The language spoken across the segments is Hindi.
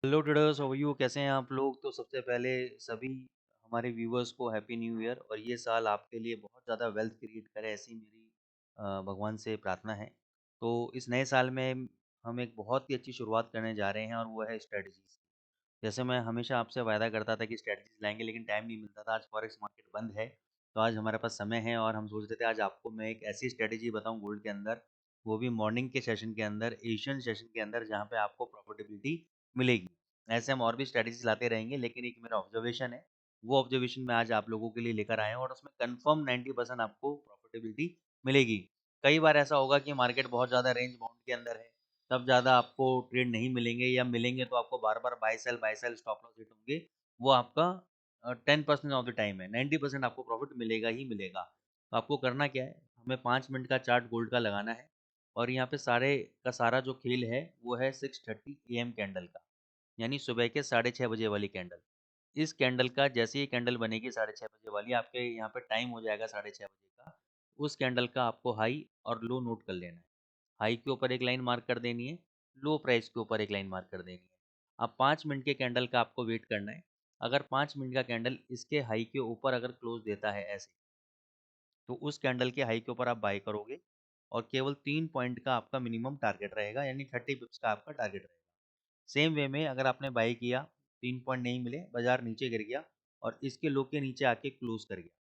Hello traders, how are you? कैसे हैं आप लोग? तो सबसे पहले सभी हमारे व्यूवर्स को हैप्पी न्यू ईयर, और ये साल आपके लिए बहुत ज़्यादा वेल्थ क्रिएट करे, ऐसी मेरी भगवान से प्रार्थना है। तो इस नए साल में हम एक बहुत ही अच्छी शुरुआत करने जा रहे हैं, और वो है स्ट्रेटजीज। जैसे मैं हमेशा आपसे वायदा करता था कि स्ट्रेटजीज लाएंगे, लेकिन टाइम नहीं मिलता था। आज फॉरेक्स मार्केट बंद है, तो आज हमारे पास समय है, और हम सोच रहे थे आज आपको मैं एक ऐसी स्ट्रेटजी बताऊं गोल्ड के अंदर, वो भी मॉर्निंग के सेशन के अंदर, एशियन सेशन के अंदर, जहाँ पे आपको प्रॉफिटेबिलिटी मिलेगी। ऐसे हम और भी स्ट्रेटजीज लाते रहेंगे, लेकिन एक मेरा ऑब्जर्वेशन है, वो ऑब्जर्वेशन मैं आज आप लोगों के लिए लेकर आया हूँ, और उसमें कंफर्म 90% आपको प्रॉफिटेबिलिटी मिलेगी। कई बार ऐसा होगा कि मार्केट बहुत ज़्यादा रेंज बाउंड के अंदर है, तब ज़्यादा आपको ट्रेड नहीं मिलेंगे, या मिलेंगे तो आपको बार बार buy sell stop loss hit होंगे। वो आपका 10% ऑफ द टाइम है, 90% आपको प्रॉफिट मिलेगा ही मिलेगा। तो आपको करना क्या है, हमें 5 मिनट का चार्ट गोल्ड का लगाना है, और यहाँ पे सारे का सारा जो खेल है वो है 6:30 AM कैंडल का, यानी सुबह के 6:30 बजे वाली कैंडल। इस कैंडल का जैसे ही कैंडल बनेगी 6:30 बजे वाली, आपके यहाँ पे टाइम हो जाएगा 6:30 बजे का। उस कैंडल का आपको हाई और लो नोट कर लेना है। हाई के ऊपर एक लाइन मार्क कर देनी है, लो प्राइस के ऊपर एक लाइन मार्क कर देनी है। अब 5 मिनट के कैंडल का आपको वेट करना है। अगर 5 मिनट का कैंडल इसके हाई के ऊपर अगर क्लोज देता है ऐसे, तो उस कैंडल के हाई के ऊपर आप बाय करोगे, और केवल 3 पॉइंट का आपका मिनिमम टारगेट रहेगा, यानी 30 पिप्स का आपका टारगेट रहेगा। सेम वे में अगर आपने बाय किया, 3 पॉइंट नहीं मिले, बाजार नीचे गिर गया, और इसके लो के नीचे आके क्लोज कर गया,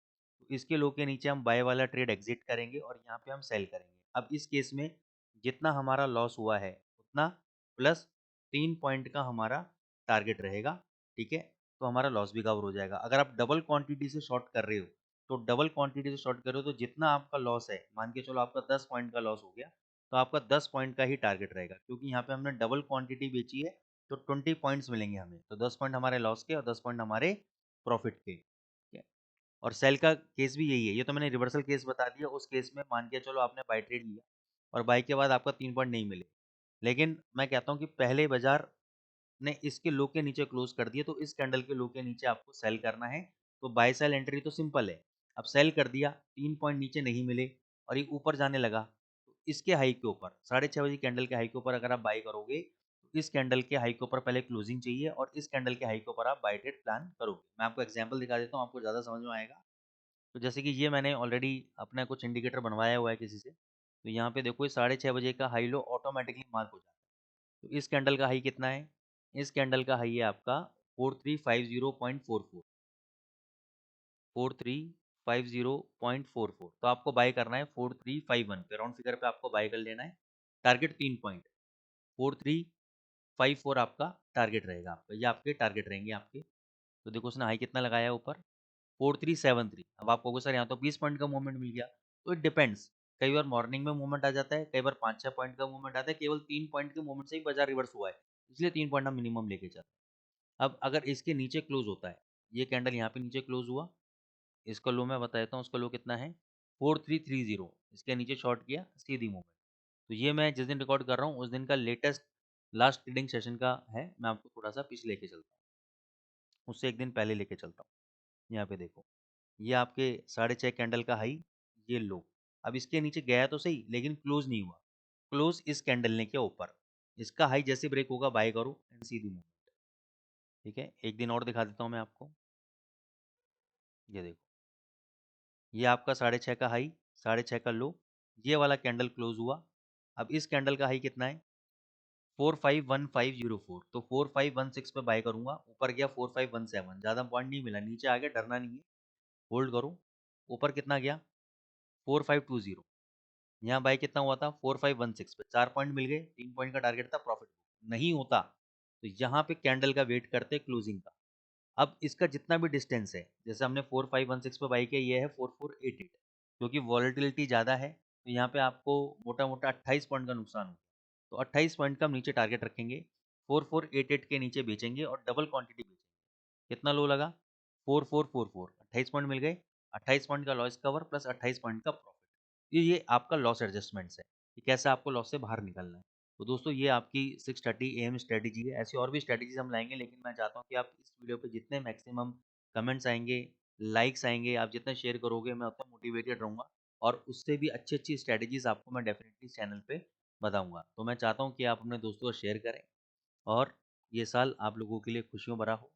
तो इसके लो के नीचे हम बाय वाला ट्रेड एग्जिट करेंगे, और यहाँ पे हम सेल करेंगे। अब इस केस में जितना हमारा लॉस हुआ है उतना प्लस 3 पॉइंट का हमारा टारगेट रहेगा। ठीक है, तो हमारा लॉस भी कवर हो जाएगा। अगर आप डबल क्वांटिटी से शॉर्ट कर रहे हो, तो डबल क्वांटिटी से शॉर्ट कर रहे हो, तो जितना आपका लॉस है, मान के चलो आपका 10 पॉइंट का लॉस हो गया, तो आपका 10 पॉइंट का ही टारगेट रहेगा, क्योंकि यहाँ पे हमने डबल क्वांटिटी बेची है, तो 20 पॉइंट्स मिलेंगे हमें। तो 10 पॉइंट हमारे लॉस के और 10 पॉइंट हमारे प्रॉफिट के। ठीक है, और सेल का केस भी यही है। ये तो मैंने रिवर्सल केस बता दिया। उस केस में मान के चलो आपने बाई ट्रेड लिया, और बाई के बाद आपका 3 पॉइंट नहीं मिले, लेकिन मैं कहता हूँ कि पहले बाजार ने इसके लो के नीचे क्लोज कर दिए, तो इस कैंडल के लो के नीचे आपको सेल करना है। तो बाय सेल एंट्री तो सिंपल है। अब सेल कर दिया, 3 पॉइंट नीचे नहीं मिले, और ये ऊपर जाने लगा, तो इसके हाई के ऊपर 6:30 बजे कैंडल के हाई के ऊपर अगर आप बाई करोगे, तो इस कैंडल के हाई के ऊपर पहले क्लोजिंग चाहिए, और इस कैंडल के हाई के ऊपर आप बाई ट्रेड प्लान करोगे। मैं आपको एग्जाम्पल दिखा देता हूँ, आपको ज़्यादा समझ में आएगा। तो जैसे कि ये मैंने ऑलरेडी अपना कुछ इंडिकेटर बनवाया हुआ है किसी से, तो यहाँ पे देखो, ये 6:30 बजे का हाई लो ऑटोमेटिकली मार्क हो जाता है। तो इस कैंडल का हाई कितना है? इस कैंडल का हाई है आपका 4350.44, 4350.44। तो आपको बाय करना है 4351 पे, राउंड फिगर पे आपको बाय कर लेना है। टारगेट 3 पॉइंट, 4354 आपका टारगेट रहेगा। आपका ये आपके टारगेट रहेंगे आपके। तो देखो उसने हाई कितना लगाया है ऊपर, 4373। अब आप कहोगे सर यहाँ तो 20 पॉइंट का मूवमेंट मिल गया। तो इट डिपेंड्स, कई बार मॉर्निंग में मूवमेंट आ जाता है, कई बार 5-6 पॉइंट का मूवमेंट आता है, केवल 3 पॉइंट के मूवमेंट से ही बाजार रिवर्स हुआ है, इसलिए 3 पॉइंट हम मिनिमम लेके चलते हैं। अब अगर इसके नीचे क्लोज होता है, ये कैंडल यहाँ पे नीचे क्लोज हुआ, इसका लो मैं बता देता हूँ, उसका लो कितना है, 4330। इसके नीचे शॉर्ट किया, सीधी मूवमेंट। तो ये मैं जिस दिन रिकॉर्ड कर रहा हूँ उस दिन का लेटेस्ट लास्ट ट्रेडिंग सेशन का है। मैं आपको थोड़ा सा पीछे लेके चलता हूँ, उससे एक दिन पहले लेके चलता हूँ। यहाँ पे देखो, ये आपके 6:30 कैंडल का हाई, ये लो। अब इसके नीचे गया तो सही, लेकिन क्लोज नहीं हुआ। क्लोज इस कैंडल ने के ऊपर, इसका हाई जैसे ब्रेक होगा बाय करो एंड सीधी मूव। ठीक है, एक दिन और दिखा देता हूँ मैं आपको। ये देखो, ये आपका 6:30 का हाई, 6:30 का लो, ये वाला कैंडल क्लोज हुआ। अब इस कैंडल का हाई कितना है, 451504। तो 4516 पे बाय करूंगा, ऊपर गया 4517, ज़्यादा पॉइंट नहीं मिला, नीचे आ गया, डरना नहीं है, होल्ड करो। ऊपर कितना गया, 4520। यहाँ बाय कितना हुआ था, 4516 पे, 4 पॉइंट मिल गए, 3 पॉइंट का टारगेट था, प्रॉफिट नहीं होता। तो यहाँ पे कैंडल का वेट करते क्लोजिंग का। अब इसका जितना भी डिस्टेंस है, जैसे हमने 4516 पे बाई किया, ये है 4488, क्योंकि वॉलेटिलिटी ज़्यादा है, तो यहाँ पे आपको मोटा मोटा 28 पॉइंट का नुकसान हो। तो 28 पॉइंट का हम नीचे टारगेट रखेंगे, 4488 के नीचे बेचेंगे, और डबल क्वांटिटी बेचेंगे। कितना लो लगा, 4444, 28 पॉइंट मिल गए, 28 पॉइंट का लॉस कवर प्लस 28 पॉइंट का प्रॉफिट। ये आपका लॉस एडजस्टमेंट्स है कि कैसे आपको लॉस से बाहर निकलना है। तो दोस्तों, ये आपकी 6:30 AM स्ट्रेटेजी है। ऐसी और भी स्ट्रेटेजीज हम लाएंगे, लेकिन मैं चाहता हूँ कि आप इस वीडियो पे जितने मैक्सिमम कमेंट्स आएंगे, लाइक्स आएंगे, आप जितना शेयर करोगे, मैं उतना मोटिवेटेड रहूँगा, और उससे भी अच्छी अच्छी स्ट्रेटेजीज आपको मैं डेफिनेटली चैनल पे बताऊँगा। तो मैं चाहता हूँ कि आप अपने दोस्तों को शेयर करें, और ये साल आप लोगों के लिए खुशियों भरा हो,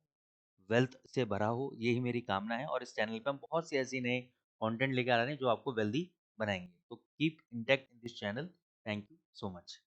वेल्थ से भरा हो, यही मेरी कामना है। और इस चैनल पे हम बहुत सी ऐसी नए कंटेंट लेकर आ रहे हैं जो आपको वेल्दी बनाएंगे। तो keep intact in this channel. Thank you so much.